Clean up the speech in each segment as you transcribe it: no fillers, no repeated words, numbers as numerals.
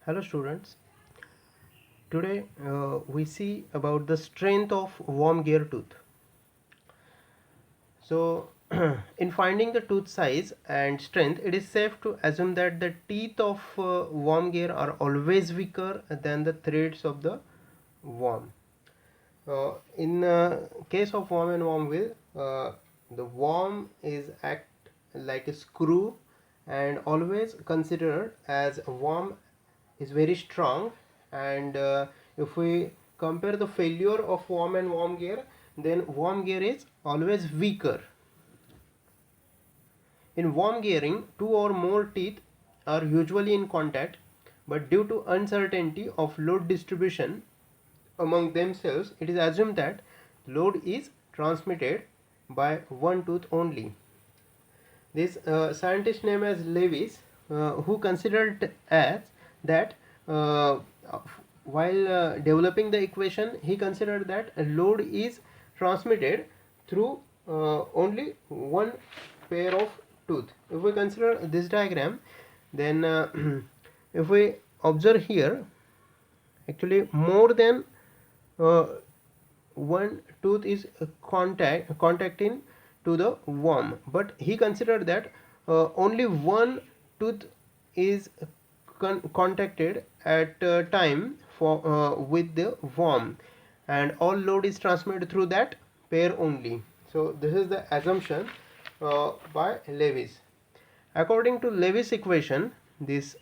Hello students. Today we see about the strength of worm gear tooth. So in finding the tooth size and strength, it is safe to assume that the teeth of worm gear are always weaker than the threads of the worm. In case of worm and worm wheel, the worm is act like a screw and always considered as a worm is very strong, and if we compare the failure of worm and worm gear, then worm gear is always weaker. In worm gearing, two or more teeth are usually in contact, but due to uncertainty of load distribution among themselves, it is assumed that load is transmitted by one tooth only. This scientist named as Lewis, who considered as that while developing the equation, he considered that a load is transmitted through only one pair of tooth. If we consider this diagram, then if we observe here, actually more than one tooth is contacting to the worm, but he considered that only one tooth is contacted at a time for with the worm, and all load is transmitted through that pair only. So this is the assumption by Lewis. According to Lewis equation, this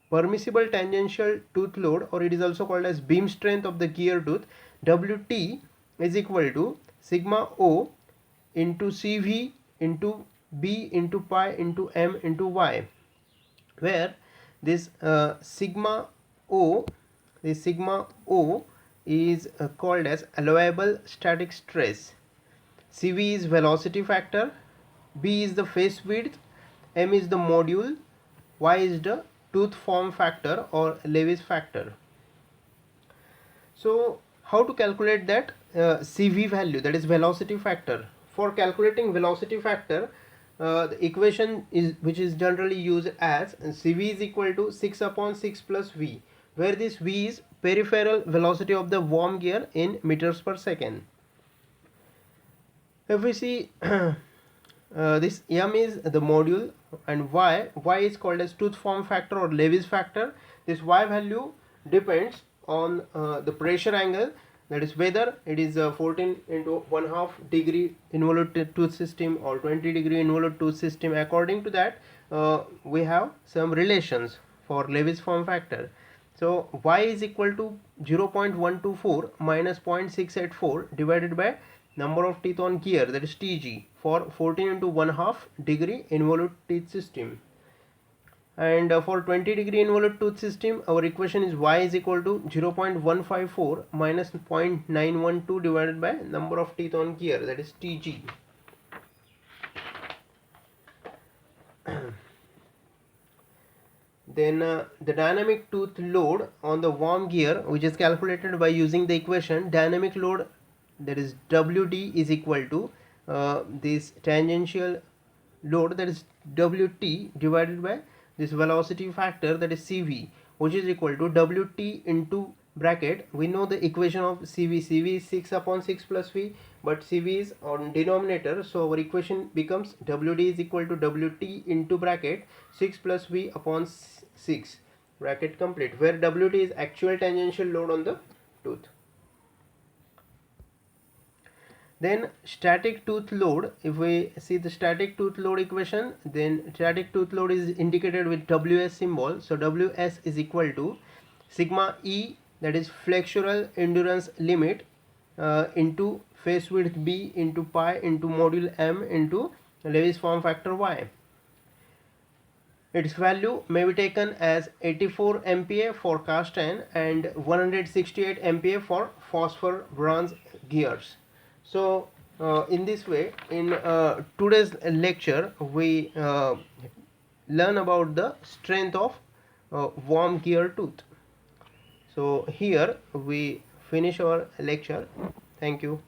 permissible tangential tooth load, or it is also called as beam strength of the gear tooth, Wt is equal to sigma O into Cv into B into pi into M into Y, where this sigma O is called as allowable static stress, Cv is velocity factor, B is the face width, M is the module, Y is the tooth form factor or Lewis factor. So how to calculate that Cv value, that is velocity factor? For calculating velocity factor, the equation is which is generally used as Cv is equal to 6 upon 6 plus V, where this V is peripheral velocity of the worm gear in meters per second. If we see this M is the module and Y is called as tooth form factor or Lewis factor. This Y value depends on the pressure angle, that is whether it is 14 into 1/2 degree involute tooth system or 20 degree involute tooth system. According to that, we have some relations for Lewis form factor. So Y is equal to 0.124 minus 0.684 divided by number of teeth on gear, that is Tg, for 14 into 1/2 degree involute teeth system. And for 20 degree involute tooth system, our equation is Y is equal to 0.154 minus 0.912 divided by number of teeth on gear, that is Tg. Then the dynamic tooth load on the worm gear, which is calculated by using the equation dynamic load, that is Wd is equal to this tangential load, that is Wt, divided by this velocity factor, that is Cv, which is equal to Wt into bracket. We know the equation of Cv is 6 upon 6 plus V, but Cv is on denominator, so our equation becomes Wd is equal to Wt into bracket 6 plus V upon 6 bracket complete, where Wt is actual tangential load on the tooth. Then static tooth load, if we see the static tooth load equation, then static tooth load is indicated with Ws symbol. So Ws is equal to sigma E, that is flexural endurance limit, into face width B into pi into module M into Lewis form factor Y. Its value may be taken as 84 MPa for cast iron and 168 MPa for phosphor bronze gears. So in this way, in today's lecture, we learn about the strength of worm gear tooth. So here we finish our lecture. Thank you.